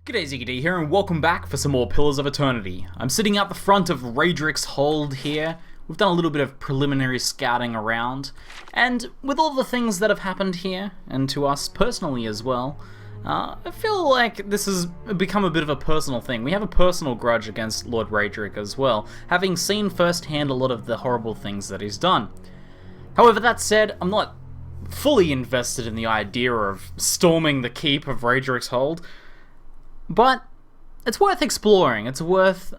G'day, ZiggyD here, and welcome back for some more Pillars of Eternity. I'm sitting out the front of Readric's hold here. We've done a little bit of preliminary scouting around, and with all the things that have happened here, and to us personally as well, I feel like this has become a bit of a personal thing. We have a personal grudge against Lord Readric as well, having seen firsthand a lot of the horrible things that he's done. However, that said, I'm not fully invested in the idea of storming the keep of Readric's hold. But it's worth exploring. It's worth,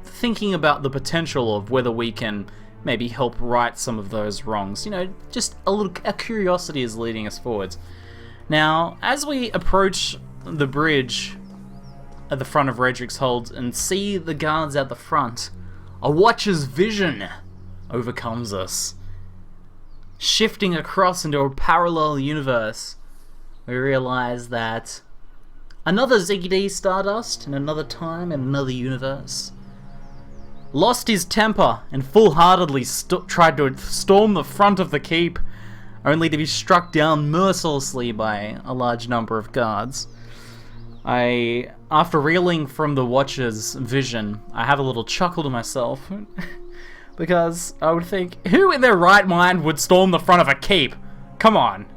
thinking about the potential of whether we can maybe help right some of those wrongs. Just a curiosity is leading us forwards. Now, as we approach the bridge at the front of Readric's hold and see the guards at the front, a watcher's vision overcomes us. Shifting across into a parallel universe, we realize that another Ziggy Stardust, in another time, in another universe, lost his temper and full-heartedly tried to storm the front of the keep, only to be struck down mercilessly by a large number of guards. After reeling from the Watcher's vision, I have a little chuckle to myself, because I would think, who in their right mind would storm the front of a keep? Come on.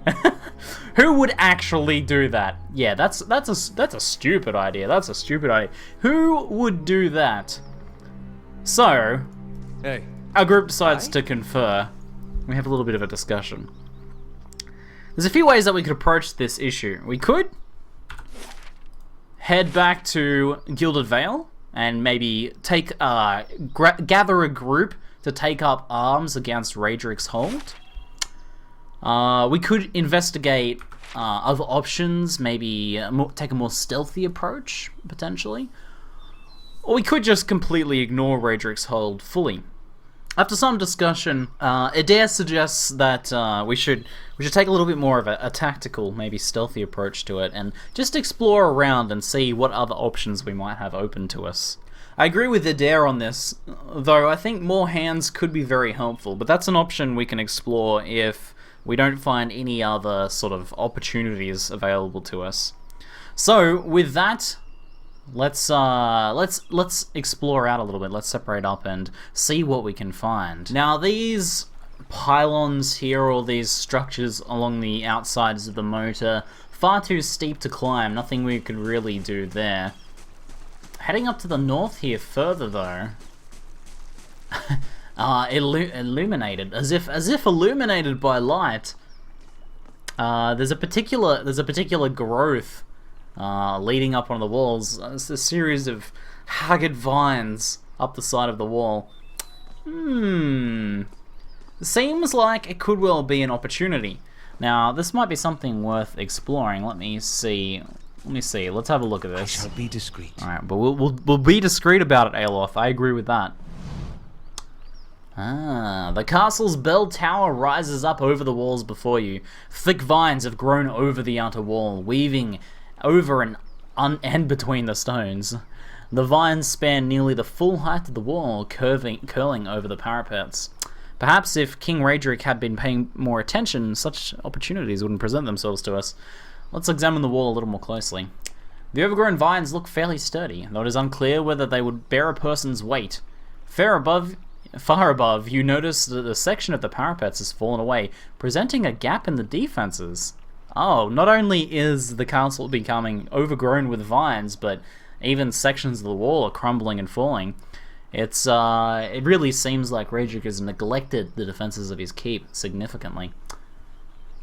Who would actually do that? Yeah, that's a stupid idea. That's a stupid idea. Who would do that? So, hey, our group decides to confer. We have a little bit of a discussion. There's a few ways that we could approach this issue. We could head back to Gilded Vale and maybe gather a group to take up arms against Readric's hold. We could investigate other options, maybe take a more stealthy approach, potentially. Or we could just completely ignore Readric's hold fully. After some discussion, Adair suggests that we should take a little bit more of a tactical, maybe stealthy approach to it, and just explore around and see what other options we might have open to us. I agree with Adair on this, though I think more hands could be very helpful, but that's an option we can explore if we don't find any other sort of opportunities available to us. So with that, let's explore out a little bit. Let's separate up and see what we can find. Now these pylons here, or these structures along the outsides of the moat, are far too steep to climb. Nothing we could really do there. Heading up to the north here further though, illuminated, as if illuminated by light. There's a particular growth leading up on the walls. It's a series of haggard vines up the side of the wall. Seems like it could well be an opportunity. Now, this might be something worth exploring. Let me see. Let's have a look at this. I shall be discreet. All right, but we'll be discreet about it, Aloth. I agree with that. The castle's bell tower rises up over the walls before you. Thick vines have grown over the outer wall, weaving over and between the stones. The vines span nearly the full height of the wall, curling over the parapets. Perhaps if King Readric had been paying more attention, such opportunities wouldn't present themselves to us. Let's examine the wall a little more closely. The overgrown vines look fairly sturdy, though it is unclear whether they would bear a person's weight. Far above, you notice that a section of the parapets has fallen away, presenting a gap in the defenses. Oh, not only is the castle becoming overgrown with vines, but even sections of the wall are crumbling and falling. It really seems like Readric has neglected the defenses of his keep significantly.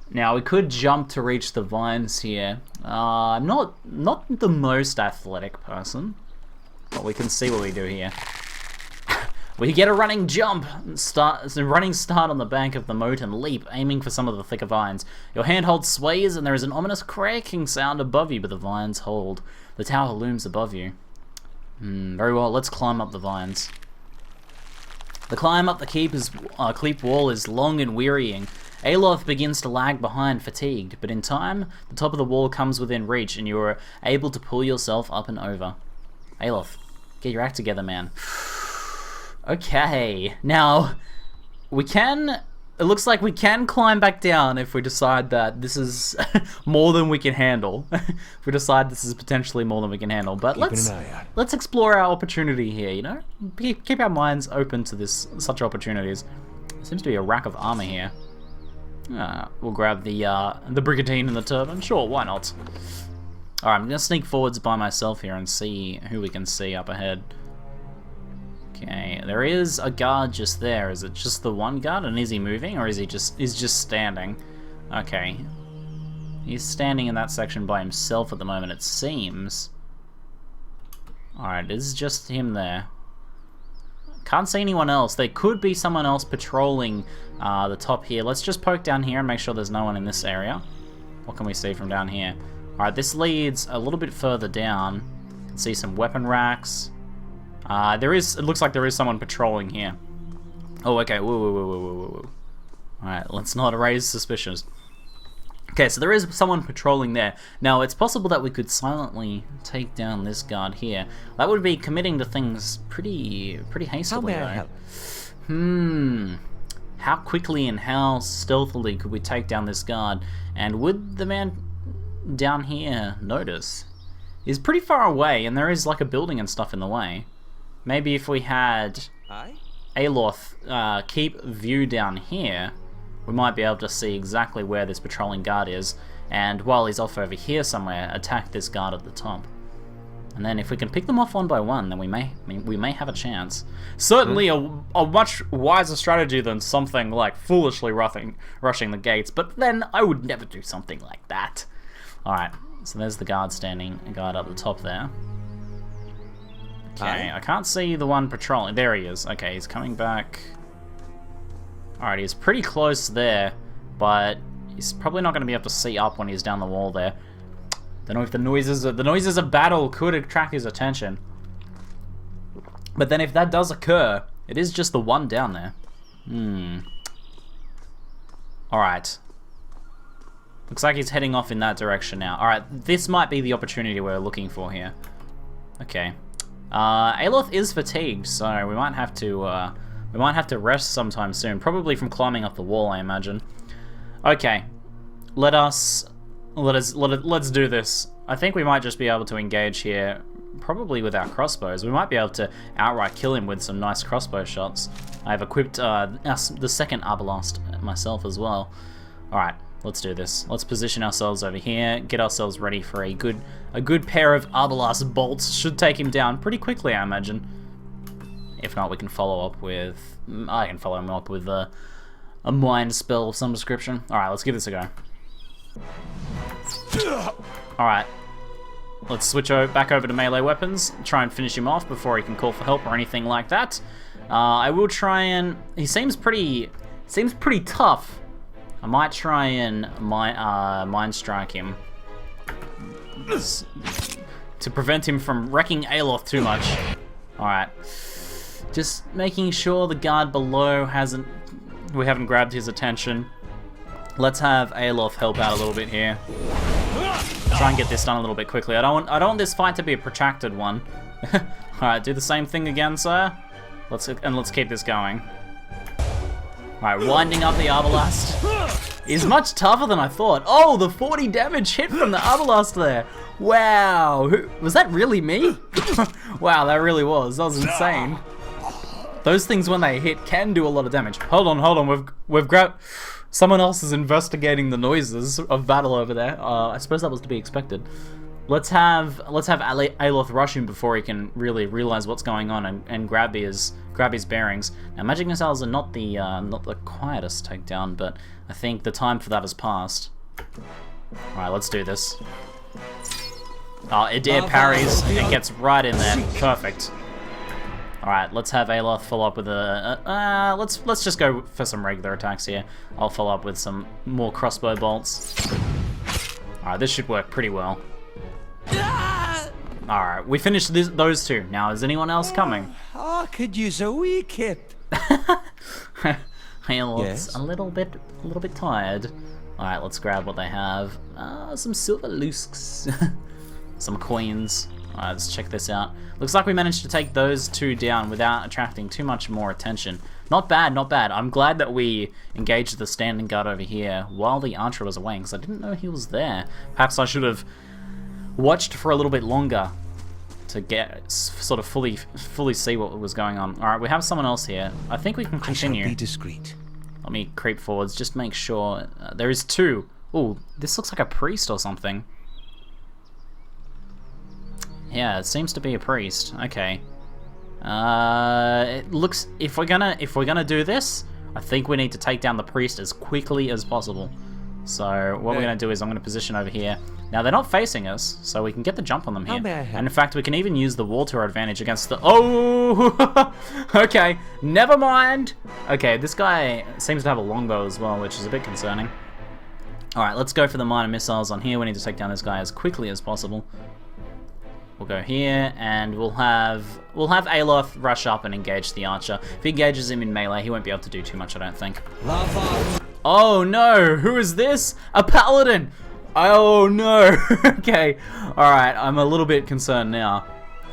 Now, we could jump to reach the vines here. I'm not the most athletic person, but we can see what we do here. We get a running jump, running start on the bank of the moat and leap, aiming for some of the thicker vines. Your handhold sways and there is an ominous cracking sound above you, but the vines hold. The tower looms above you. Very well, let's climb up the vines. The climb up the keep wall is long and wearying. Aloth begins to lag behind, fatigued, but in time, the top of the wall comes within reach and you are able to pull yourself up and over. Aloth, get your act together, man. Okay, now, we can it looks like we can climb back down if we decide that this is more than we can handle. If we decide this is potentially more than we can handle. But let's explore our opportunity here, you know? Keep our minds open to such opportunities. There seems to be a rack of armor here. We'll grab the brigandine and the turban. Sure, why not? Alright, I'm gonna sneak forwards by myself here and see who we can see up ahead. Okay, there is a guard just there. Is it just the one guard, and is he moving, or is he just standing? Okay. He's standing in that section by himself at the moment, it seems. Alright, it is just him there. Can't see anyone else. There could be someone else patrolling the top here. Let's just poke down here and make sure there's no one in this area. What can we see from down here? Alright, this leads a little bit further down. You can see some weapon racks. It looks like there is someone patrolling here. Oh, okay, whoa. Alright, let's not raise suspicions. Okay, so there is someone patrolling there. Now, it's possible that we could silently take down this guard here. That would be committing to things pretty hastily, though. How quickly and how stealthily could we take down this guard? And would the man down here notice? He's pretty far away, and there is like a building and stuff in the way. Maybe if we had Aloth keep view down here, we might be able to see exactly where this patrolling guard is, and while he's off over here somewhere, attack this guard at the top. And then if we can pick them off one by one, then we may have a chance. Certainly a much wiser strategy than something like foolishly rushing the gates, but then I would never do something like that. Alright, so there's the guard guard up the top there. Okay, I can't see the one patrolling. There he is. Okay, he's coming back. Alright, he's pretty close there, but he's probably not going to be able to see up when he's down the wall there. Don't know if the noises of battle could attract his attention. But then if that does occur, it is just the one down there. Alright. Looks like he's heading off in that direction now. Alright, this might be the opportunity we're looking for here. Okay. Aloth is fatigued, so we might have to rest sometime soon. Probably from climbing up the wall, I imagine. Okay. Let's do this. I think we might just be able to engage here, probably with our crossbows. We might be able to outright kill him with some nice crossbow shots. I've equipped the second Arbalast myself as well. Alright, let's do this. Let's position ourselves over here, get ourselves ready for a good pair of Arbalast bolts. Should take him down pretty quickly, I imagine. If not, we can follow up with... I can follow him up with a mind spell of some description. Alright, let's give this a go. Alright, let's switch back over to melee weapons, try and finish him off before he can call for help or anything like that. I will try and... He seems pretty tough. I might try and mind strike him to prevent him from wrecking Aloth too much. Alright, just making sure the guard below we haven't grabbed his attention. Let's have Aloth help out a little bit here. Try and get this done a little bit quickly. I don't want this fight to be a protracted one. Alright, do the same thing again, sir. Let's keep this going. Alright, winding up the Arbalast. He's much tougher than I thought. Oh, the 40 damage hit from the Arbalast there. Wow, was that really me? Wow, that really was. That was insane. Those things, when they hit, can do a lot of damage. Hold on. We've grabbed... Someone else is investigating the noises of battle over there. I suppose that was to be expected. Let's have Aloth rush him before he can really realize what's going on and grab his bearings. Now, magic missiles are not the quietest takedown, but I think the time for that has passed. All right, let's do this. Oh, it parries and gets right in there. Perfect. Alright, let's have Aloth follow up with let's just go for some regular attacks here. I'll follow up with some more crossbow bolts. Alright, this should work pretty well. Alright, we finished those two. Now, is anyone else coming? I could use a wee kit. Aloth's a little bit tired. Alright, let's grab what they have. Some silver lusks. Some coins. Alright, let's check this out. Looks like we managed to take those two down without attracting too much more attention. Not bad, not bad. I'm glad that we engaged the standing guard over here while the archer was away, because I didn't know he was there. Perhaps I should have watched for a little bit longer to get sort of fully see what was going on. Alright, we have someone else here. I think we can continue. I shall be discreet. Let me creep forwards, just make sure. There is two. Ooh, this looks like a priest or something. Yeah, it seems to be a priest. Okay. It looks, if we're gonna do this, I think we need to take down the priest as quickly as possible. So what we're gonna do is I'm gonna position over here. Now they're not facing us, so we can get the jump on them here. And in fact, we can even use the wall to our advantage against the. Oh, okay. Never mind. Okay, this guy seems to have a longbow as well, which is a bit concerning. All right, let's go for the minor missiles on here. We need to take down this guy as quickly as possible. We'll go here, and we'll have Aloth rush up and engage the archer. If he engages him in melee, he won't be able to do too much, I don't think. Oh no! Who is this? A paladin! Oh no! Okay, alright, I'm a little bit concerned now.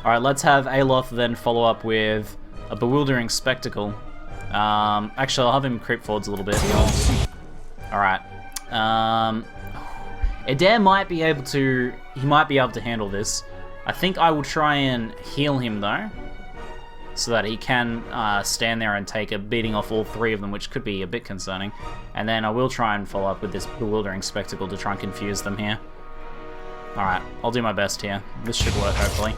Alright, let's have Aloth then follow up with a bewildering spectacle. Actually, I'll have him creep forwards a little bit. Alright. Adair might be able to... He might be able to handle this. I think I will try and heal him though, so that he can stand there and take a beating off all three of them, which could be a bit concerning. And then I will try and follow up with this bewildering spectacle to try and confuse them here. Alright, I'll do my best here. This should work, hopefully.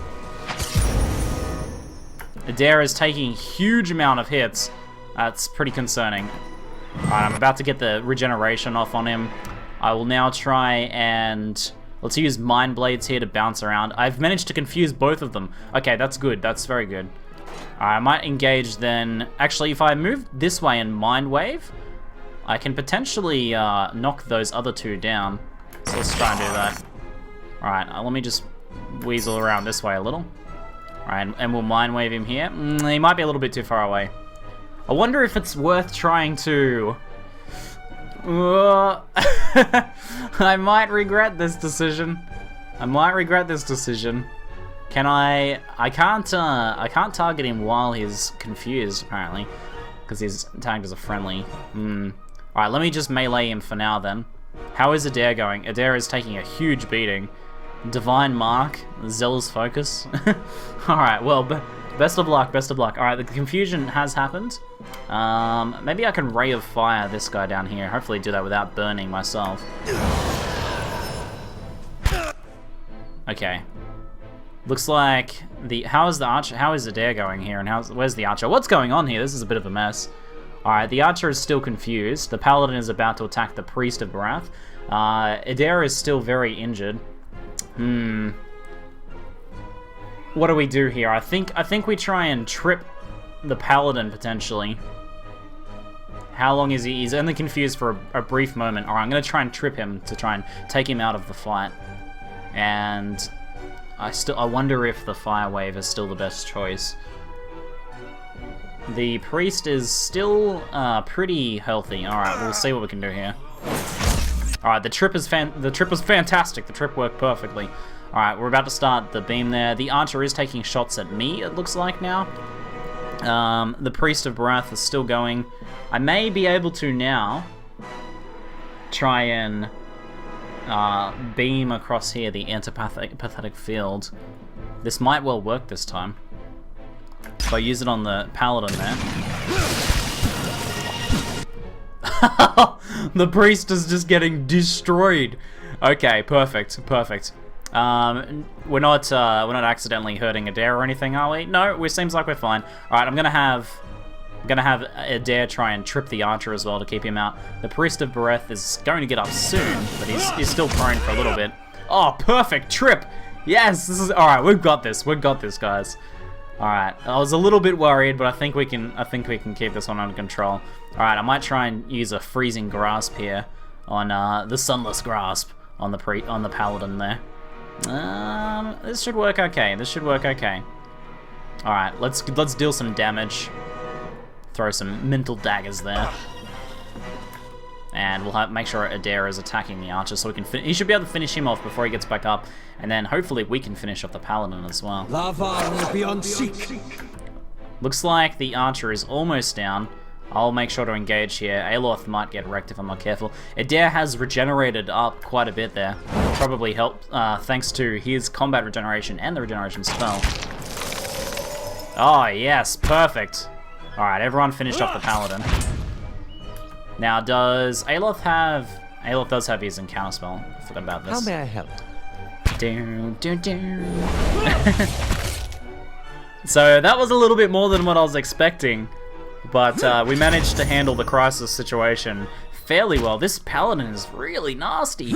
Adair is taking a huge amount of hits. That's pretty concerning. Alright, I'm about to get the regeneration off on him. I will now try and... Let's use Mind Blades here to bounce around. I've managed to confuse both of them. Okay, that's good. That's very good. I might engage then... Actually, if I move this way and Mind Wave, I can potentially knock those other two down. So let's try and do that. Alright, let me just weasel around this way a little. Alright, and we'll Mind Wave him here. He might be a little bit too far away. I wonder if it's worth trying to... I might regret this decision. Can I can't target him while he's confused, apparently, because he's tagged as a friendly. Alright, let me just melee him for now then. How is Adair going? Adair is taking a huge beating. Divine Mark, Zealous Focus. Alright, well, best of luck, best of luck. Alright, the confusion has happened. Maybe I can Ray of Fire this guy down here. Hopefully do that without burning myself. Okay. Looks like how is the archer? How is Adair going here? And where's the archer? What's going on here? This is a bit of a mess. Alright, the archer is still confused. The paladin is about to attack the priest of Wrath. Adair is still very injured. What do we do here? I think we try and trip the paladin potentially. How long is he? He's only confused for a brief moment. Alright, I'm gonna try and trip him to try and take him out of the fight. And I wonder if the fire wave is still the best choice. The priest is still pretty healthy. Alright, we'll see what we can do here. Alright, the trip was fantastic. The trip worked perfectly. Alright, we're about to start the beam there. The archer is taking shots at me, it looks like now. The priest of Wrath is still going. I may be able to now try and beam across here the antipathetic field. This might well work this time. If I use it on the paladin there. The priest is just getting destroyed. Okay, perfect, perfect. We're not accidentally hurting Adair or anything, are we? No, it seems like we're fine. All right, I'm gonna have Adair try and trip the archer as well to keep him out. The priest of Bereth is going to get up soon, but he's still prone for a little bit. Oh, perfect trip! Yes, this is all right. We've got this. We've got this, guys. All right. I was a little bit worried, but I think we can keep this one under control. All right. I might try and use a freezing grasp here on the sunless grasp on the paladin there. This should work okay. This should work okay. All right. Let's deal some damage. Throw some mental daggers there. And we'll make sure Adair is attacking the archer so we can he should be able to finish him off before he gets back up. And then hopefully we can finish off the paladin as well. Lava beyond seek. Looks like the archer is almost down. I'll make sure to engage here. Aloth might get wrecked if I'm not careful. Adair has regenerated up quite a bit there. Probably helped thanks to his combat regeneration and the regeneration spell. Oh, yes, perfect. Alright, everyone finished off the paladin. Now, does Aloth have... Aloth does have his encounter spell. I forgot about this. How may I help? So, that was a little bit more than what I was expecting. But we managed to handle the crisis situation fairly well. This paladin is really nasty.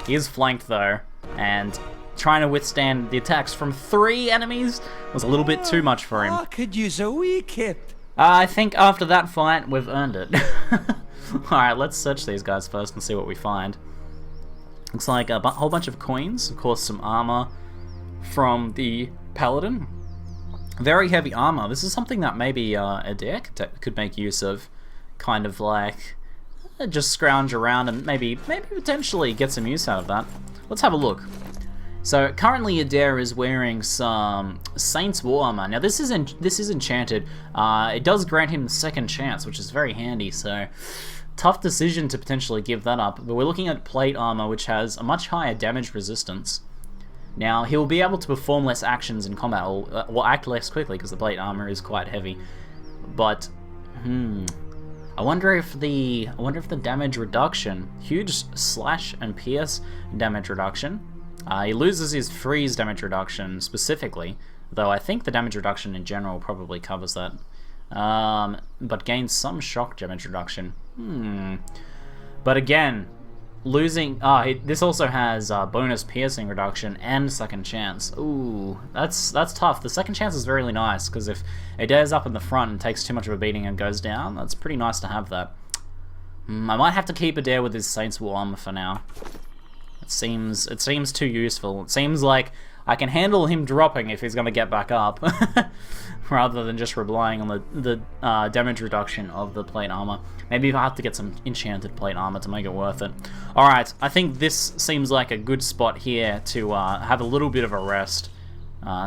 He is flanked though, and trying to withstand the attacks from 3 enemies was a little bit too much for him. I could use a wee kip. I think after that fight, we've earned it. Alright, let's search these guys first and see what we find. Looks like a whole bunch of coins, of course some armor from the paladin. Very heavy armor. This is something that maybe Adair could make use of. Kind of like, just scrounge around and maybe potentially get some use out of that. Let's have a look. So currently Adair is wearing some Saint's War armor. Now this is enchanted. It does grant him the second chance, which is very handy, so tough decision to potentially give that up. But we're looking at plate armor, which has a much higher damage resistance. Now, he'll be able to perform less actions in combat, or act less quickly, because the plate armor is quite heavy. But, I wonder if the damage reduction, huge slash and pierce damage reduction, he loses his freeze damage reduction specifically, though I think the damage reduction in general probably covers that. But gains some shock damage reduction. But again, losing... this also has bonus piercing reduction and second chance. Ooh, that's tough. The second chance is really nice, because if Adair's up in the front and takes too much of a beating and goes down, that's pretty nice to have that. I might have to keep Adair with his Saint's War armor for now. It seems too useful. It seems like I can handle him dropping if he's going to get back up, rather than just relying on the damage reduction of the plate armor. Maybe I'll have to get some enchanted plate armor to make it worth it. Alright, I think this seems like a good spot here to have a little bit of a rest,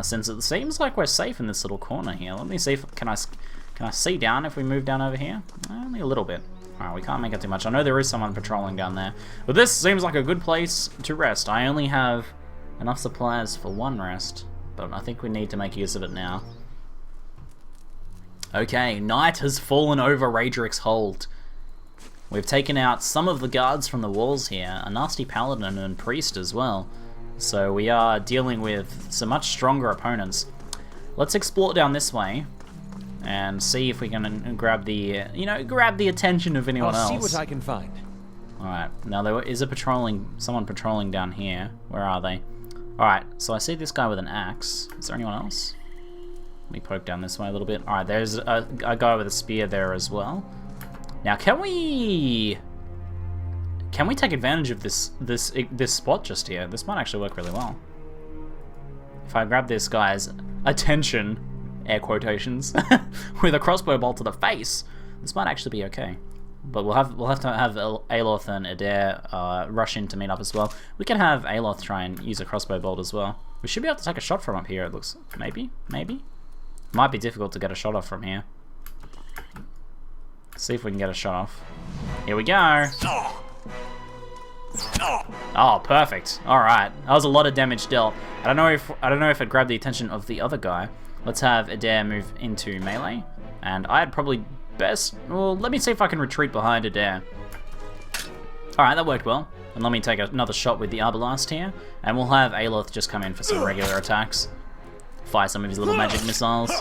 since it seems like we're safe in this little corner here. Let me see if can I see down if we move down over here? Only a little bit. Alright, we can't make it too much. I know there is someone patrolling down there, but this seems like a good place to rest. I only have enough supplies for one rest, but I think we need to make use of it now. Okay, night has fallen over Readric's hold. We've taken out some of the guards from the walls here, a nasty paladin and priest as well. So we are dealing with some much stronger opponents. Let's explore down this way and see if we can grab the, grab the attention of anyone else. I'll see what I can find. Alright, now there is someone patrolling down here. Where are they? Alright, so I see this guy with an axe. Is there anyone else? Let me poke down this way a little bit. Alright, there's a guy with a spear there as well. Now, can we take advantage of this spot just here? This might actually work really well. If I grab this guy's attention, air quotations, with a crossbow bolt to the face, this might actually be okay. But we'll have to have Aloth and Adair rush in to meet up as well. We can have Aloth try and use a crossbow bolt as well. We should be able to take a shot from up here, it looks. Maybe? Might be difficult to get a shot off from here. See if we can get a shot off. Here we go! Oh, perfect. Alright. That was a lot of damage dealt. I don't know if it grabbed the attention of the other guy. Let's have Adair move into melee. And I'd probably best... Well, let me see if I can retreat behind Adair. Alright, that worked well. And let me take another shot with the Arbalast here. And we'll have Aloth just come in for some regular attacks. Fire some of his little magic missiles.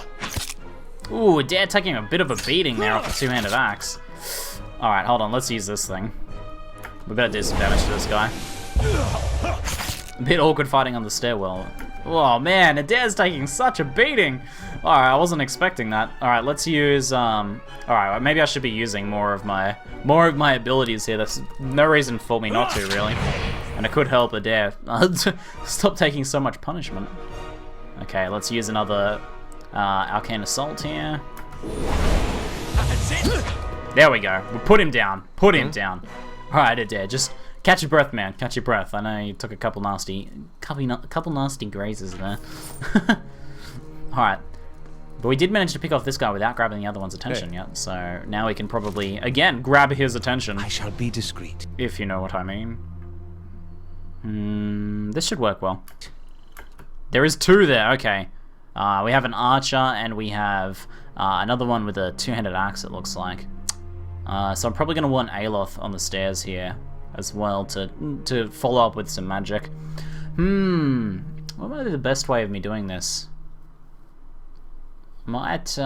Ooh, Adair taking a bit of a beating there off a two-handed axe. Alright, hold on, let's use this thing. We better do some damage to this guy. A bit awkward fighting on the stairwell. Oh man, Adair's taking such a beating! Alright, I wasn't expecting that. Alright, let's use, alright, maybe I should be using more of my abilities here. There's no reason for me not to, really. And it could help Adair stop taking so much punishment. Okay, let's use another Arcane Assault here. There we go. We'll put him down. Put him down. Alright, Adair, just catch your breath, man. Catch your breath. I know you took a couple nasty grazes there. Alright. But we did manage to pick off this guy without grabbing the other one's attention yet, so now we can probably, again, grab his attention. I shall be discreet. If you know what I mean. This should work well. There is 2 there, okay. We have an archer and we have another one with a 2-handed axe, it looks like. So I'm probably going to want Aloth on the stairs here as well to follow up with some magic. What might be the best way of me doing this? Aloth's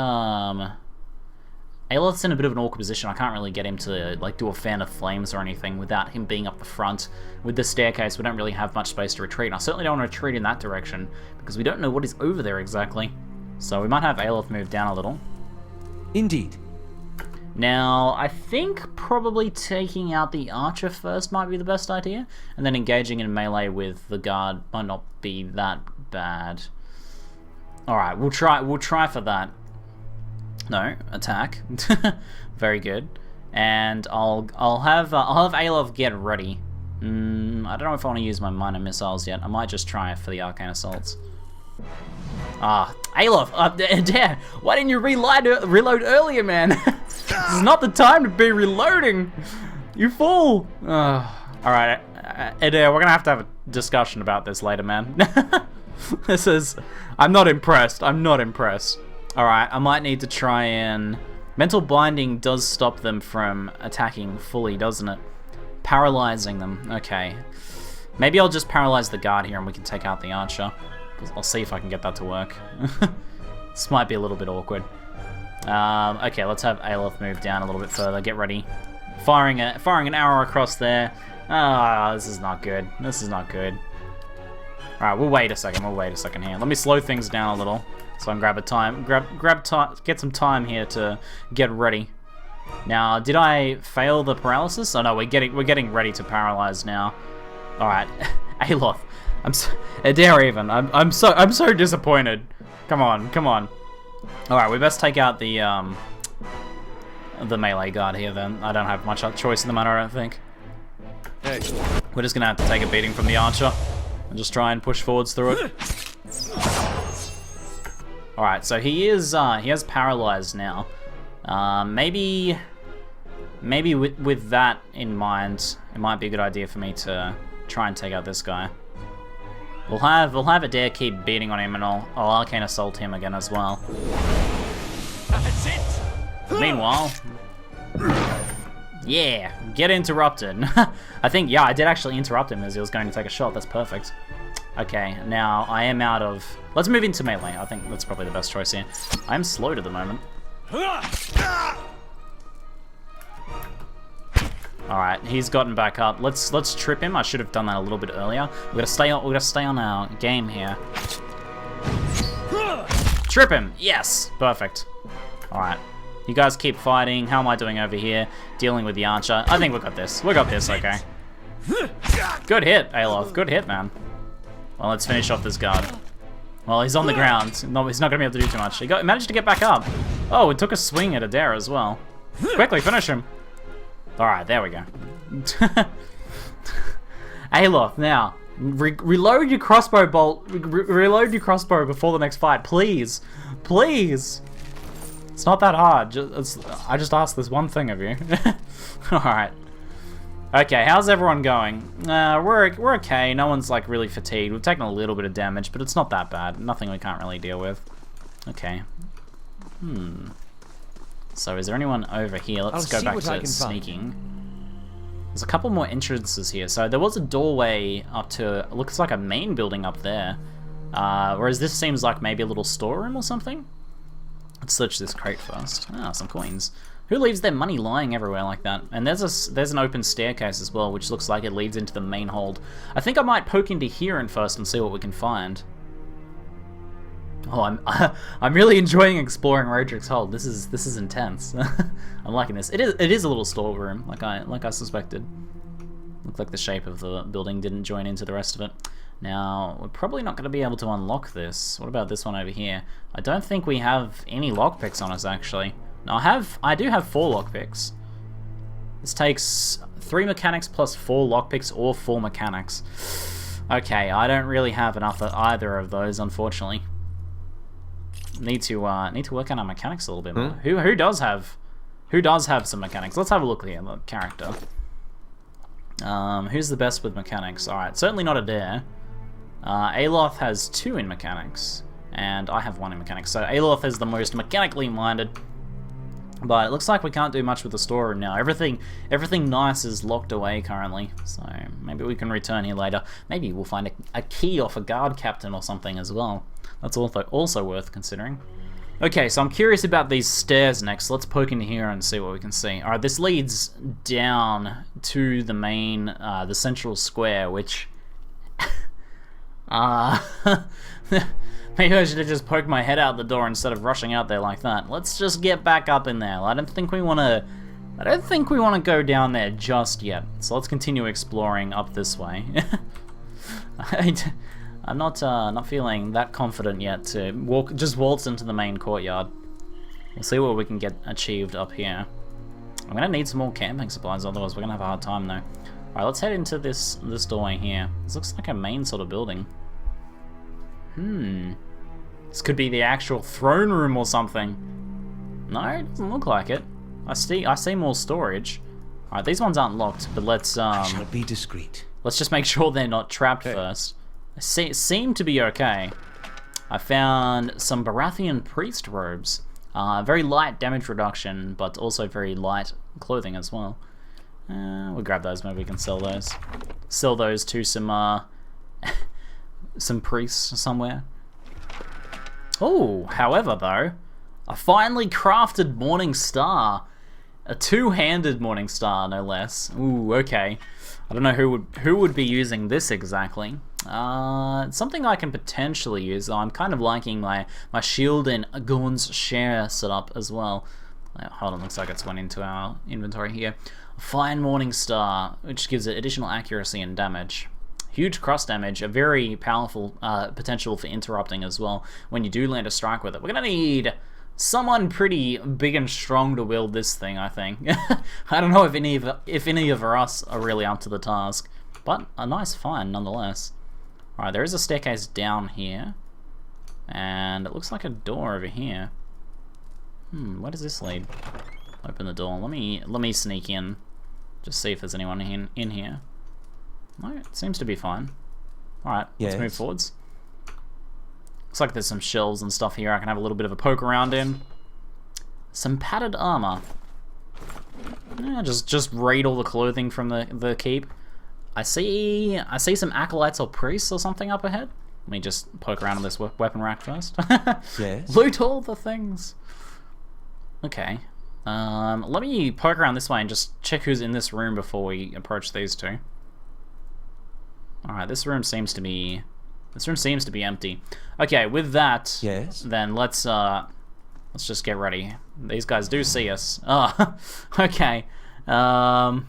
in a bit of an awkward position. I can't really get him to like do a fan of flames or anything without him being up the front. With the staircase, we don't really have much space to retreat. And I certainly don't want to retreat in that direction because we don't know what is over there exactly. So we might have Aloth move down a little. Indeed. Now, I think probably taking out the archer first might be the best idea, and then engaging in melee with the guard might not be that bad. Alright, we'll try for that. No, attack. Very good. And I'll have Aloth get ready. I don't know if I want to use my minor missiles yet. I might just try for the arcane assaults. Aloth, Dad, why didn't you reload earlier, man? This is not the time to be reloading. You fool. Alright, Adair, we're gonna have to have a discussion about this later, man. I'm not impressed. Alright, I might need to try and... Mental Binding does stop them from attacking fully, doesn't it? Paralyzing them. Okay. Maybe I'll just paralyze the guard here and we can take out the archer. I'll see if I can get that to work. This might be a little bit awkward. Okay, let's have Aloth move down a little bit further. Get ready. Firing an arrow across there. This is not good. Alright, we'll wait a second here. Let me slow things down a little so I can get some time here to get ready. Now, did I fail the paralysis? Oh no, we're getting ready to paralyze now. Alright, Aloth. Adair even. I'm so disappointed. Come on. Alright, we best take out the melee guard here then. I don't have much choice in the matter, I don't think. We're just gonna have to take a beating from the archer and just try and push forwards through it. Alright, so he has paralyzed now. Maybe with that in mind, it might be a good idea for me to try and take out this guy. We'll have Adair keep beating on him, and I'll arcane assault him again as well. That's it. Meanwhile, yeah, get interrupted. I think, yeah, I did actually interrupt him as he was going to take a shot. That's perfect. Okay, now I am out of... Let's move into melee. I think that's probably the best choice here. I'm slowed at the moment. Alright, he's gotten back up. Let's trip him. I should have done that a little bit earlier. We're gonna stay on our game here. Trip him! Yes! Perfect. Alright. You guys keep fighting. How am I doing over here? Dealing with the archer. I think we got this. We got this, okay. Good hit, Aloth. Good hit, man. Well, let's finish off this guard. Well, he's on the ground. No, he's not gonna be able to do too much. He managed to get back up. Oh, it took a swing at Adair as well. Quickly, finish him. Alright, there we go. Aloth, now, reload your crossbow bolt. Reload your crossbow before the next fight, please. Please. It's not that hard. I just asked this one thing of you. Alright. Okay, how's everyone going? We're okay. No one's like really fatigued. We've taken a little bit of damage, but it's not that bad. Nothing we can't really deal with. Okay. So is there anyone over here? Let's go back to sneaking. There's a couple more entrances here. So there was a doorway up to, looks like a main building up there. Whereas this seems like maybe a little storeroom or something. Let's search this crate first. Ah, some coins. Who leaves their money lying everywhere like that? And there's an open staircase as well, which looks like it leads into the main hold. I think I might poke into here and first and see what we can find. Oh, I'm really enjoying exploring Readric's hold. This is intense. I'm liking this. It is a little storeroom, like I suspected. Looked like the shape of the building didn't join into the rest of it. Now, we're probably not going to be able to unlock this. What about this one over here? I don't think we have any lockpicks on us, actually. Now I do have 4 lockpicks. This takes 3 mechanics plus 4 lockpicks or 4 mechanics. Okay, I don't really have enough of either of those, unfortunately. Need to work on our mechanics a little bit more. Who does have some mechanics? Let's have a look here. The character. Who's the best with mechanics? All right, certainly not Adair. Aloth has 2 in mechanics, and I have 1 in mechanics. So Aloth is the most mechanically minded. But it looks like we can't do much with the storeroom now. Everything nice is locked away currently. So maybe we can return here later. Maybe we'll find a key off a guard captain or something as well. That's also worth considering. Okay, so I'm curious about these stairs next. Let's poke in here and see what we can see. Alright, this leads down to the main, the central square, which... Maybe I should have just poked my head out the door instead of rushing out there like that. Let's just get back up in there. I don't think we want to go down there just yet. So let's continue exploring up this way. I'm not feeling that confident yet to just waltz into the main courtyard. We'll see what we can get achieved up here. I'm gonna need some more camping supplies, otherwise we're gonna have a hard time though. Alright, let's head into this doorway here. This looks like a main sort of building. This could be the actual throne room or something. No, it doesn't look like it. I see more storage. Alright, these ones aren't locked, but let's I shall be discreet. Let's just make sure they're not trapped first. They seem to be okay. I found some Baratheon priest robes. Very light damage reduction, but also very light clothing as well. We'll grab those, maybe we can sell those. Sell those to some some priests somewhere. Oh, however though, I finally crafted Morning Star. A 2-handed Morning Star, no less. Ooh, okay. I don't know who would be using this exactly. It's something I can potentially use. I'm kind of liking my shield and Gorn's share setup as well. Hold on, looks like it's went into our inventory here. Fine Morning Star, which gives it additional accuracy and damage. Huge cross damage, a very powerful potential for interrupting as well when you do land a strike with it. We're gonna need someone pretty big and strong to wield this thing, I think. I don't know if any of us are really up to the task, but a nice find nonetheless. Alright, there is a staircase down here, and it looks like a door over here. Where does this lead? Open the door. Let me sneak in, just see if there's anyone in here. No, it seems to be fine. Alright, let's move forwards. Looks like there's some shelves and stuff here I can have a little bit of a poke around in. Some padded armor. Yeah, just raid all the clothing from the keep. I see some acolytes or priests or something up ahead. Let me just poke around in this weapon rack first. Yes. Loot all the things. Okay. Let me poke around this way and just check who's in this room before we approach these two. Alright, this room seems to be empty. Okay, with that, then let's just get ready. These guys do see us. Oh, okay. For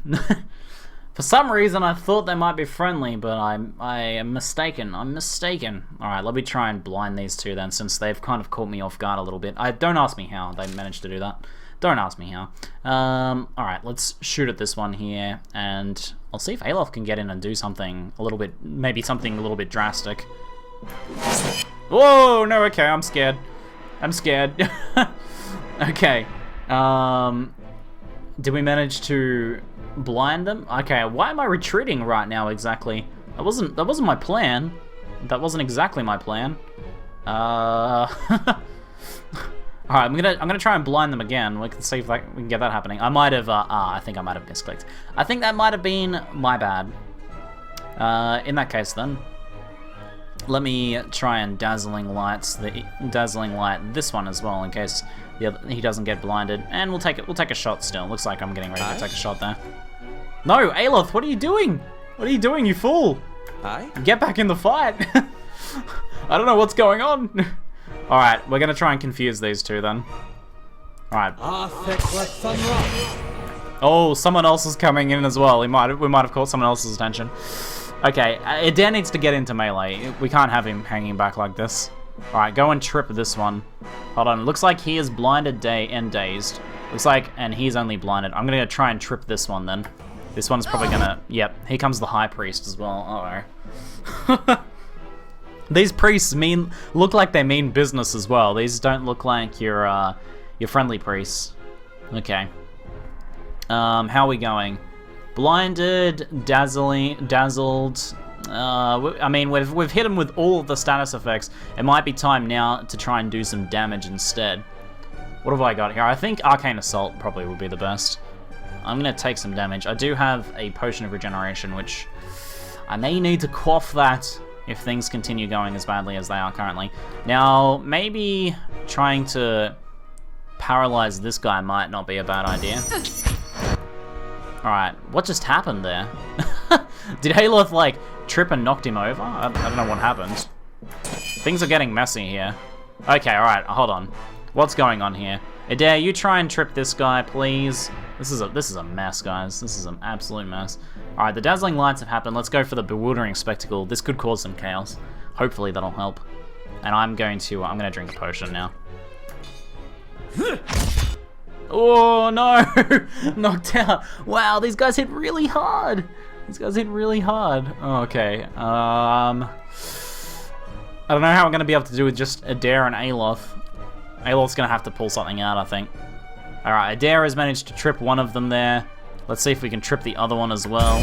some reason I thought they might be friendly, but I am mistaken. I'm mistaken. Alright, let me try and blind these two then, since they've kind of caught me off guard a little bit. Don't ask me how they managed to do that. Don't ask me how. Alright, let's shoot at this one here, and I'll see if Aloth can get in and do something a little bit, maybe something a little bit drastic. Whoa, no, okay, I'm scared. I'm scared. Okay. Did we manage to blind them? Okay, why am I retreating right now exactly? That wasn't my plan. That wasn't exactly my plan. Alright, I'm gonna try and blind them again. We can see if we can get that happening. I might have I think I might have misclicked. I think that might have been my bad. In that case then, let me try and dazzling light this one as well in case he doesn't get blinded. And we'll take a shot still. Looks like I'm getting ready to take a shot there. No, Aloth, what are you doing? What are you doing, you fool? Get back in the fight. I don't know what's going on. Alright, we're gonna try and confuse these two then. Alright. Oh, someone else is coming in as well. We might have caught someone else's attention. Okay, Adair needs to get into melee. We can't have him hanging back like this. Alright, go and trip this one. Hold on. Looks like he is blinded and dazed. Looks like, and he's only blinded. I'm gonna try and trip this one then. This one's probably gonna... Yep, here comes the High Priest as well. Uh-oh. These priests look like they mean business as well. These don't look like your friendly priests. Okay. How are we going? Blinded, dazzled. I mean, we've hit him with all of the status effects. It might be time now to try and do some damage instead. What have I got here? I think Arcane Assault probably would be the best. I'm gonna take some damage. I do have a Potion of Regeneration, which I may need to quaff that if things continue going as badly as they are currently. Now, maybe trying to paralyze this guy might not be a bad idea. Alright, what just happened there? Did Aloth, like, trip and knocked him over? I don't know what happened. Things are getting messy here. Okay, alright, hold on. What's going on here? Adair, you try and trip this guy, please. This is a mess, guys. This is an absolute mess. Alright, the dazzling lights have happened. Let's go for the bewildering spectacle. This could cause some chaos. Hopefully that'll help. And I'm gonna drink a potion now. Oh no! Knocked out. Wow, these guys hit really hard. Oh, okay. I don't know how I'm gonna be able to do with just Adair and Aloth. Aloth's gonna have to pull something out, I think. Alright, Adair has managed to trip one of them there. Let's see if we can trip the other one as well.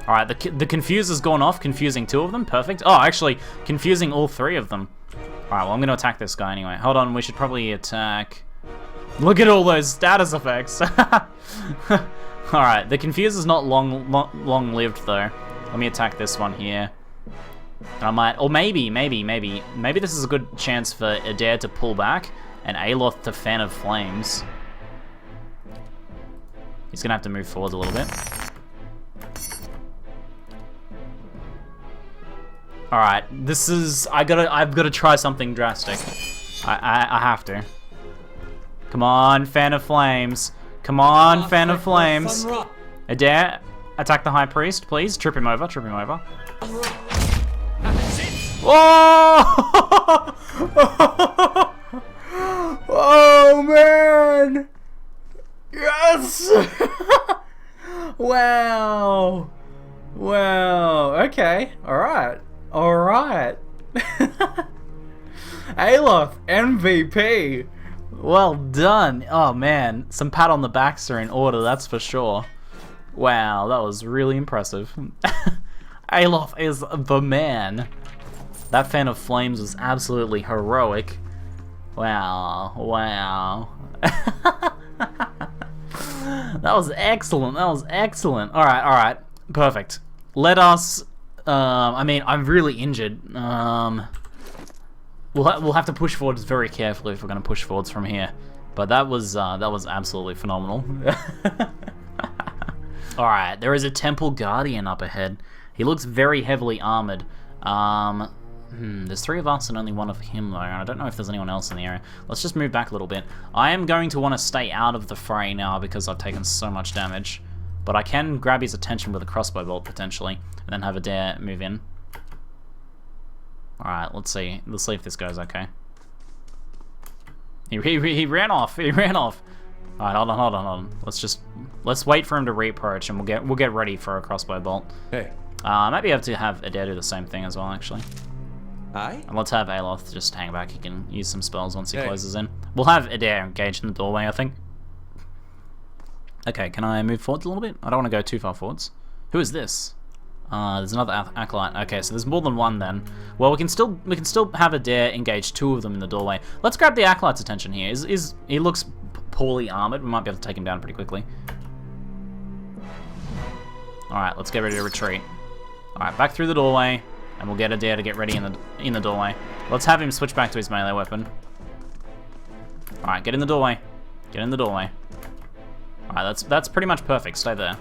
Alright, the Confuser's gone off, confusing two of them. Perfect. Oh, actually, confusing all three of them. Alright, well, I'm going to attack this guy anyway. Hold on, we should probably attack... Look at all those status effects. Alright, the Confuser's not long-lived, though. Let me attack this one here. I might... Or maybe this is a good chance for Adair to pull back and Aloth to Fan of Flames. He's going to have to move forward a little bit. Alright, this is... I've got to try something drastic. I have to. Come on, Fan of Flames. Come on, Fan of Flames. Adair, attack the High Priest, please. Trip him over. Oh! Oh, man! Yes! Wow! Okay, alright. Aloth, MVP! Well done. Oh man, some pat on the backs are in order, that's for sure. Wow, that was really impressive. Aloth is the man. That Fan of Flames was absolutely heroic. Wow. That was excellent. Alright. Perfect. Let us... I mean, I'm really injured. We'll have to push forwards very carefully if we're going to push forwards from here. But that was absolutely phenomenal. Alright, there is a Temple Guardian up ahead. He looks very heavily armored. There's three of us and only one of him though, and I don't know if there's anyone else in the area. Let's just move back a little bit. I am going to want to stay out of the fray now because I've taken so much damage. But I can grab his attention with a crossbow bolt potentially, and then have Adair move in. Alright, let's see. Let's see if this goes okay. He ran off. Alright, hold on. Let's wait for him to reapproach, and we'll get ready for a crossbow bolt. Hey. I might be able to have Adair do the same thing as well, actually. Aye? And let's have Aloth just hang back. He can use some spells once he closes in. We'll have Adair engaged in the doorway, I think. Okay, can I move forwards a little bit? I don't want to go too far forwards. Who is this? There's another acolyte. Okay, so there's more than one then. Well, we can still have Adair engage two of them in the doorway. Let's grab the acolyte's attention here. He looks poorly armored. We might be able to take him down pretty quickly. Alright, let's get ready to retreat. Alright, back through the doorway, and we'll get Adair to get ready in the doorway. Let's have him switch back to his melee weapon. Alright, get in the doorway. Alright, that's pretty much perfect. Stay there.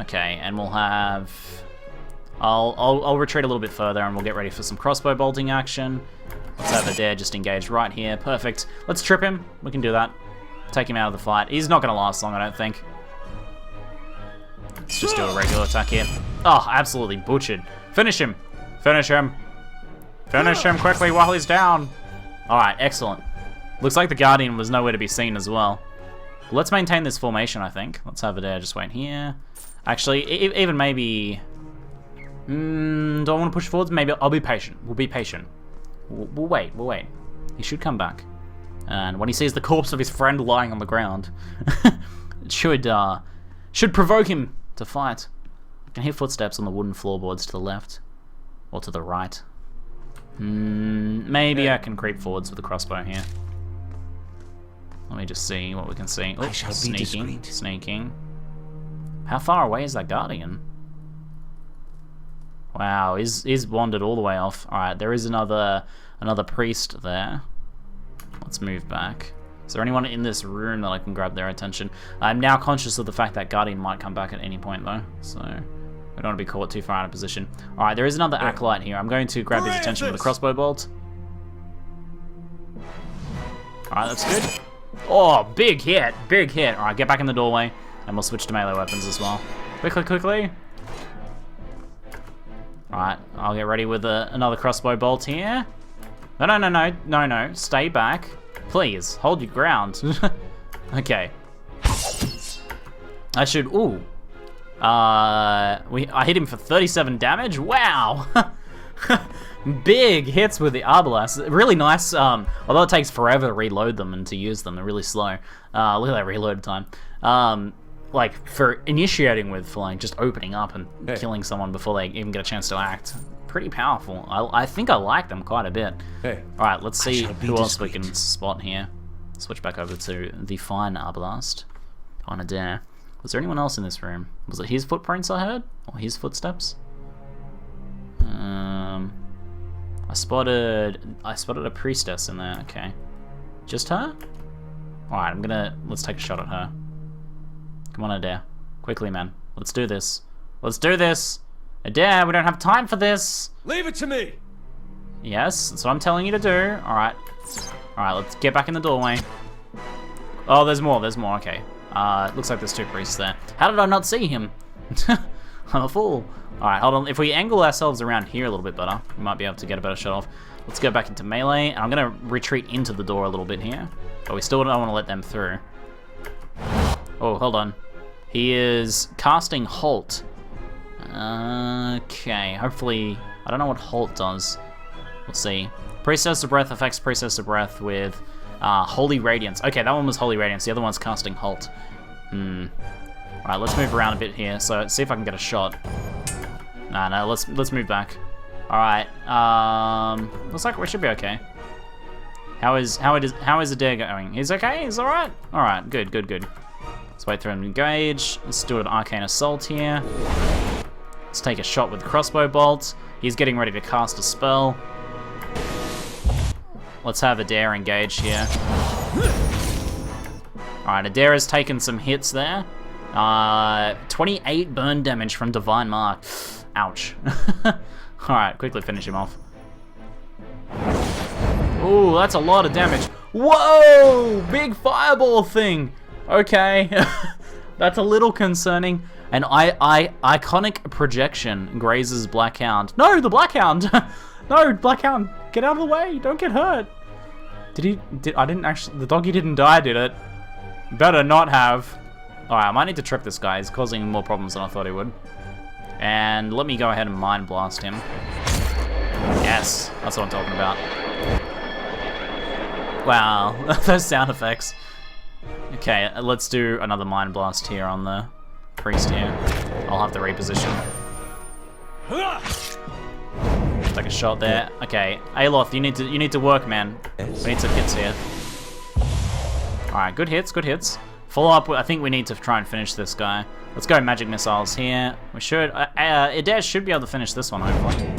Okay, and we'll have... I'll retreat a little bit further, and we'll get ready for some crossbow bolting action. Let's have Adair just engage right here. Perfect. Let's trip him. We can do that. Take him out of the fight. He's not going to last long, I don't think. Let's just do a regular attack here. Oh, absolutely butchered. Finish him. Finish him quickly while he's down. Alright, excellent. Looks like the Guardian was nowhere to be seen as well. Let's maintain this formation, I think. Let's have it there, just wait here. Actually, even maybe... do I want to push forwards? Maybe I'll be patient. We'll be patient. We'll wait. He should come back. And when he sees the corpse of his friend lying on the ground, it should provoke him to fight. I can hear footsteps on the wooden floorboards to the left. Or to the right. Maybe I can creep forwards with a crossbow here. Let me just see what we can see. Oh, sneaking. How far away is that Guardian? Wow, he's wandered all the way off. Alright, there is another priest there. Let's move back. Is there anyone in this room that I can grab their attention? I'm now conscious of the fact that Guardian might come back at any point though, so we don't want to be caught too far out of position. Alright, there is another acolyte here. I'm going to grab his attention with a crossbow bolt. Alright, that's good. Oh, big hit. Alright, get back in the doorway, and we'll switch to melee weapons as well. Quickly. Alright, I'll get ready with another crossbow bolt here. No. Stay back. Please, hold your ground. Okay. I should, I hit him for 37 damage. Wow. Big hits with the arbalest. Really nice, although it takes forever to reload them and to use them. They're really slow. Look at that reload time. Like, for initiating with, for like, just opening up and killing someone before they even get a chance to act. Pretty powerful. I think I like them quite a bit. Alright, let's see who else we can spot here. Switch back over to the fine arbalest on a dare. Was there anyone else in this room? Was it his footprints I heard? Or his footsteps? I spotted a priestess in there. Okay, just her. All right, let's take a shot at her. Come on, Adair, quickly, man. Let's do this. Adair, we don't have time for this. Leave it to me. Yes, that's what I'm telling you to do. All right, let's get back in the doorway. Oh, there's more. Okay. Looks like there's two priests there. How did I not see him? I'm a fool. Alright, hold on. If we angle ourselves around here a little bit better, we might be able to get a better shot off. Let's go back into melee, and I'm going to retreat into the door a little bit here. But we still don't want to let them through. Oh, hold on. He is casting Halt. Okay, hopefully... I don't know what Halt does. We'll see. Priestess of Breath affects Priestess of Breath with Holy Radiance. Okay, that one was Holy Radiance. The other one's casting Halt. Alright, let's move around a bit here. So, see if I can get a shot. No, let's move back. Alright, looks like we should be okay. How is Adair going? He's okay? He's alright? Alright, good. Let's wait for him to engage. Let's do an Arcane Assault here. Let's take a shot with the crossbow bolt. He's getting ready to cast a spell. Let's have Adair engage here. Alright, Adair has taken some hits there. 28 burn damage from Divine Mark. Ouch. Alright, quickly finish him off. Ooh, that's a lot of damage. Whoa! Big fireball thing! Okay. That's a little concerning. And iconic projection grazes Blackhound. No, the Blackhound! No, Blackhound, get out of the way! Don't get hurt! The doggy didn't die, did it? Better not have. Alright, I might need to trip this guy. He's causing more problems than I thought he would. And let me go ahead and Mind Blast him. Yes, that's what I'm talking about. Wow, those sound effects. Okay, let's do another Mind Blast here on the priest here. I'll have to reposition. Take a shot there. Okay, Aloth, you need to work, man. We need some hits here. Alright, good hits. Follow up, I think we need to try and finish this guy. Let's go Magic Missiles here. We should, Adair should be able to finish this one, hopefully.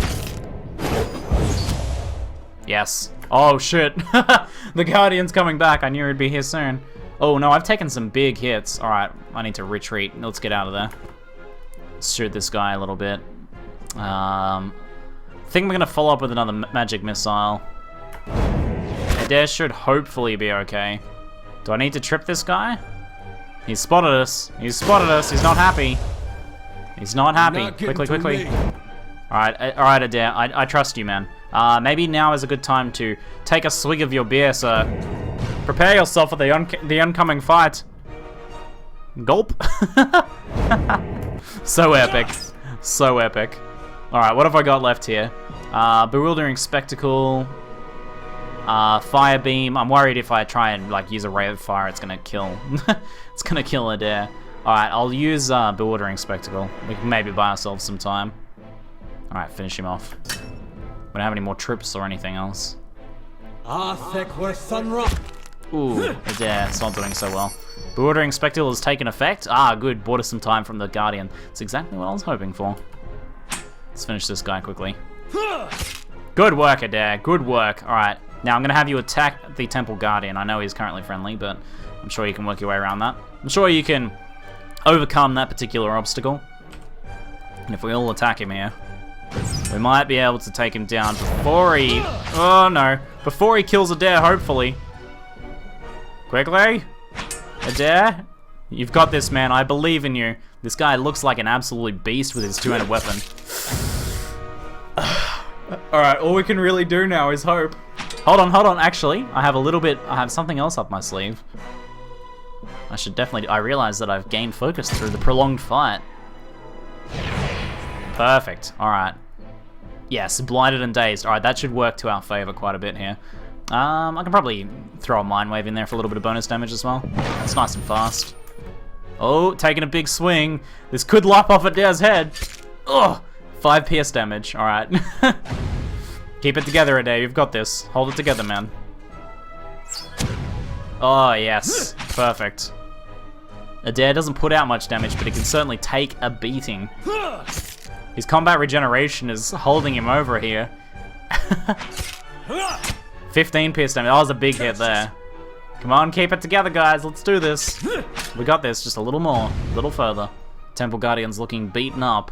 Yes. Oh, shit. The Guardian's coming back. I knew he'd be here soon. Oh, no, I've taken some big hits. Alright, I need to retreat. Let's get out of there. Let's shoot this guy a little bit. I think we're going to follow up with another Magic Missile. Adair should hopefully be okay. Do I need to trip this guy? He's spotted us. He's not happy. Quickly. Alright, Adair. I trust you, man. Maybe now is a good time to take a swig of your beer, sir. Prepare yourself for the oncoming fight. Gulp. So epic. So epic. Alright, what have I got left here? Bewildering Spectacle. Fire Beam. I'm worried if I try and like use a ray of fire, it's gonna kill. It's gonna kill Adair. Alright, I'll use Bewildering Spectacle. We can maybe buy ourselves some time. Alright, finish him off. We don't have any more trips or anything else. Ooh, Adair, it's not doing so well. Bewildering Spectacle has taken effect. Ah, good. Bought us some time from the Guardian. That's exactly what I was hoping for. Let's finish this guy quickly. Good work, Adair. Good work. Alright, now I'm going to have you attack the Temple Guardian. I know he's currently friendly, but I'm sure you can work your way around that. I'm sure you can overcome that particular obstacle. And if we all attack him here, we might be able to take him down before he... Oh, no. Before he kills Adair, hopefully. Quickly. Adair, you've got this, man. I believe in you. This guy looks like an absolute beast with his two-handed weapon. Alright, all we can really do now is hope. Hold on. Actually, I have something else up my sleeve. I realize that I've gained focus through the prolonged fight. Perfect. Alright. Yes, blinded and dazed. Alright, that should work to our favor quite a bit here. I can probably throw a Mind Wave in there for a little bit of bonus damage as well. That's nice and fast. Oh, taking a big swing. This could lop off Adair's head. Ugh! 5 pierce damage. Alright. Keep it together, Adair. You've got this. Hold it together, man. Oh, yes. Perfect. Adair doesn't put out much damage, but he can certainly take a beating. His combat regeneration is holding him over here. 15 pierce damage. That was a big hit there. Come on, keep it together, guys. Let's do this. We got this. Just a little more. A little further. Temple Guardian's looking beaten up.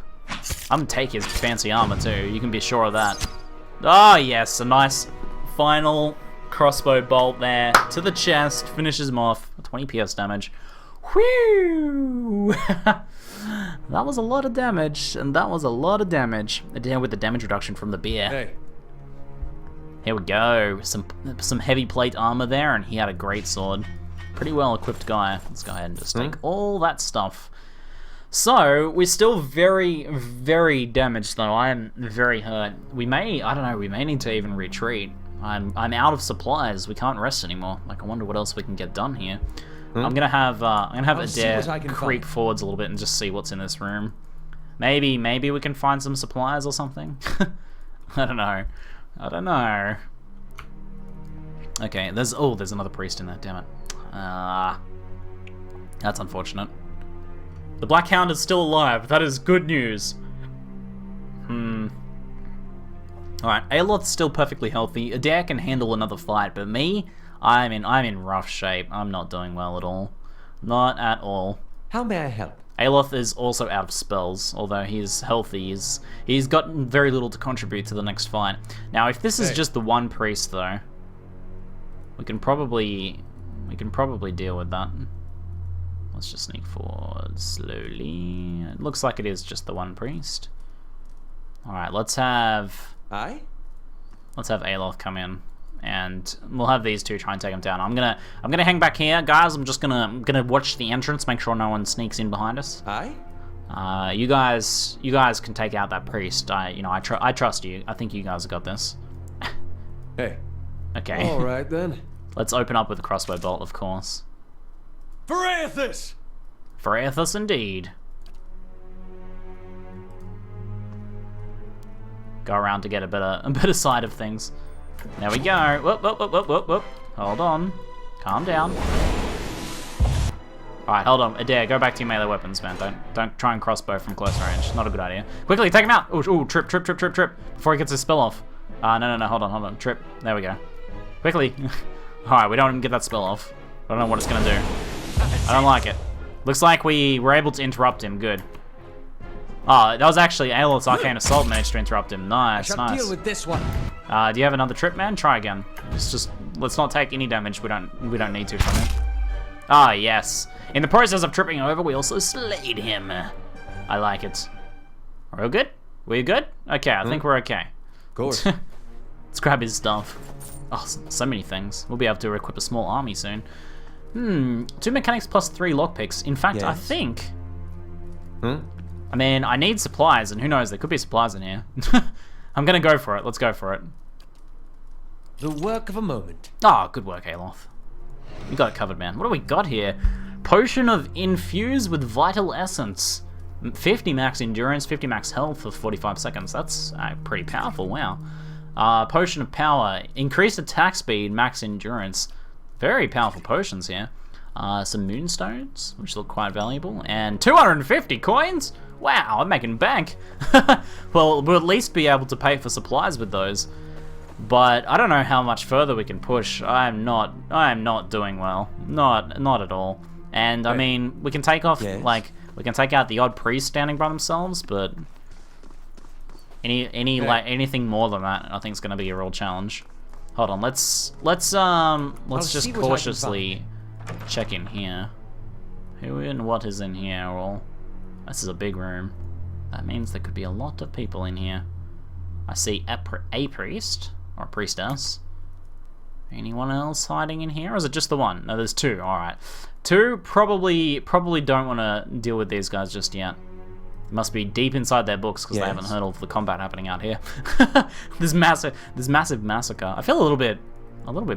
I'm gonna take his fancy armor, too. You can be sure of that. Ah, yes. A nice final crossbow bolt there. To the chest. Finishes him off. 20 pierce damage. Whew! That was a lot of damage. And that was a lot of damage. Adair with the damage reduction from the beer. Hey. Here we go, some heavy plate armor there, and he had a great sword. Pretty well equipped guy. Let's go ahead and just take all that stuff. So, we're still very, very damaged though. I am very hurt. We may need to even retreat. I'm out of supplies. We can't rest anymore. Like, I wonder what else we can get done here. I'm gonna have Adair creep forwards a little bit and just see what's in this room. Maybe we can find some supplies or something. I don't know. Okay, there's another priest in there, damn it. That's unfortunate. The Black Hound is still alive. That is good news. Alright, Aloth's still perfectly healthy. Adair can handle another fight, but me, I'm in rough shape. I'm not doing well at all. Not at all. How may I help? Aloth is also out of spells, although he's healthy. He's got very little to contribute to the next fight. Now, if this is just the one priest, though, we can probably deal with that. Let's just sneak forward slowly. It looks like it is just the one priest. All right, let's have Aloth come in, and we'll have these two try and take him down. I'm gonna hang back here, guys. I'm gonna watch the entrance, make sure no one sneaks in behind us. You guys can take out that priest. I trust you. I think you guys have got this. Hey. Okay. All right then. Let's open up with a crossbow bolt, of course. For Aethys! For Aethys, indeed. Go around to get a better side of things. There we go. Whoop. Hold on. Calm down. Alright, hold on. Adair, go back to your melee weapons, man. Don't try and crossbow from close range. Not a good idea. Quickly, take him out! Ooh, trip. Before he gets his spell off. No, hold on. Trip. There we go. Quickly. Alright, we don't even get that spell off. I don't know what it's gonna do. I don't like it. Looks like we were able to interrupt him. Good. Oh, that was actually Aloth's Arcane Assault managed to interrupt him. Nice. Deal with this one. Do you have another trip, man? Try again. Let's not take any damage. We don't need to from him. Ah, yes. In the process of tripping over, we also slayed him. I like it. Are we good? We good? Okay, I think we're okay. Of course. Let's grab his stuff. Oh, so many things. We'll be able to equip a small army soon. 2 mechanics plus 3 lockpicks. In fact, I think... I mean, I need supplies, and who knows, there could be supplies in here. I'm gonna go for it. Let's go for it. The work of a moment. Oh, good work, Aloth. You got it covered, man. What do we got here? Potion of Infuse with Vital Essence. 50 max endurance, 50 max health for 45 seconds. That's pretty powerful, wow. Potion of Power. Increased attack speed, max endurance. Very powerful potions here. Some moonstones, which look quite valuable. And 250 coins? Wow, I'm making bank. Well, we'll at least be able to pay for supplies with those. But I don't know how much further we can push. I am not doing well. Not at all. And I mean, we can take off like we can take out the odd priest standing by themselves, but anything more than that, I think is going to be a real challenge. Hold on, let's just cautiously check in here. Who and what is in here? Well, this is a big room. That means there could be a lot of people in here. I see a priest or a priestess. Anyone else hiding in here, or is it just the one? No, there's 2. All right, 2 probably don't want to deal with these guys just yet. They must be deep inside their books because they haven't heard of the combat happening out here. This massive massacre. I feel a little bit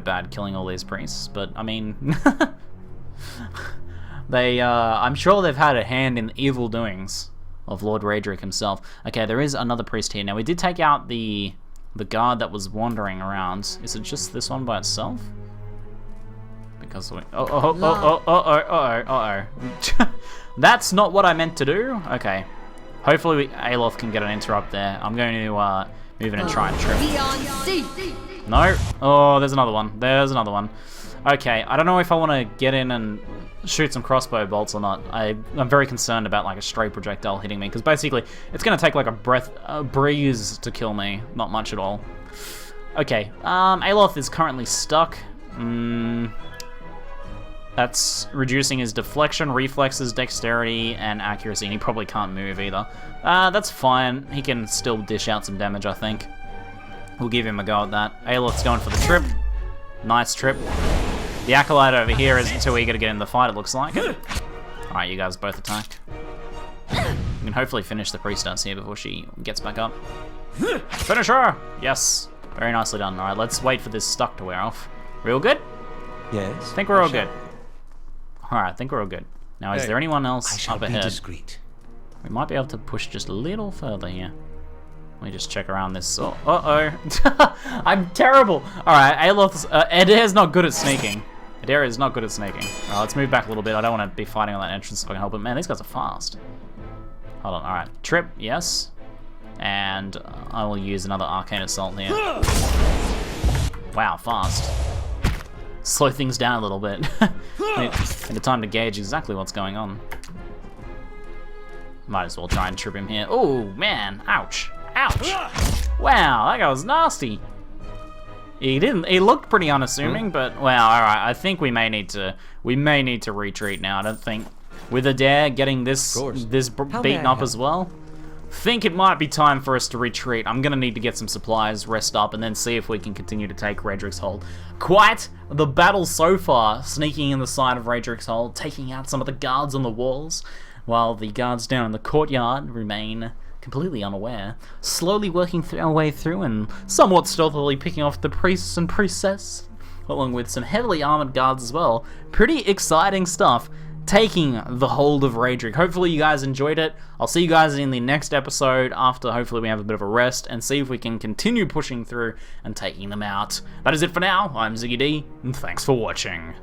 bad killing all these priests, but I mean, I'm sure they've had a hand in the evil doings of Lord Readric himself. Okay, there is another priest here. Now we did take out the guard that was wandering around. Is it just this one by itself? Because we... That's not what I meant to do. Okay. Hopefully Aloth can get an interrupt there. I'm going to move in and try and trip. No. Oh, there's another one. There's another one. Okay, I don't know if I want to get in and shoot some crossbow bolts or not. I'm very concerned about like a stray projectile hitting me, because basically it's going to take like a breeze to kill me. Not much at all. Okay, Aloth is currently stuck. That's reducing his deflection, reflexes, dexterity, and accuracy, and he probably can't move either. That's fine. He can still dish out some damage, I think. We'll give him a go at that. Aloth's going for the trip. Nice trip. The Acolyte over here isn't too eager to get in the fight, it looks like. Alright, you guys both attack. We can hopefully finish the priestess here before she gets back up. Finish her! Yes. Very nicely done. Alright, let's wait for this stuck to wear off. Real good? Yes. I think we're all good. Alright, I think we're all good. Now, is there anyone else up ahead? Discreet. We might be able to push just a little further here. Let me just check around this. Oh, uh-oh. I'm terrible. Alright, Aloth's... Adair's not good at sneaking. Adair is not good at sneaking. Alright, let's move back a little bit. I don't want to be fighting on that entrance if I can help it. Man, these guys are fast. Hold on, alright. Trip, yes. And I will use another Arcane Assault here. Wow, fast. Slow things down a little bit. Need the time to gauge exactly what's going on. Might as well try and trip him here. Oh, man. Ouch. Ouch. Wow, that guy was nasty. He looked pretty unassuming, but wow, alright, I think we may need to retreat now. I don't think with Adair getting this beaten up as well. Think it might be time for us to retreat. I'm gonna need to get some supplies, rest up, and then see if we can continue to take Readric's hold. Quite the battle so far, sneaking in the side of Readric's hold, taking out some of the guards on the walls, while the guards down in the courtyard remain completely unaware, slowly working our way through and somewhat stealthily picking off the priests and priestess, along with some heavily armored guards as well. Pretty exciting stuff, taking the hold of Readric. Hopefully you guys enjoyed it. I'll see you guys in the next episode after hopefully we have a bit of a rest and see if we can continue pushing through and taking them out. That is it for now. I'm ZiggyD, and thanks for watching.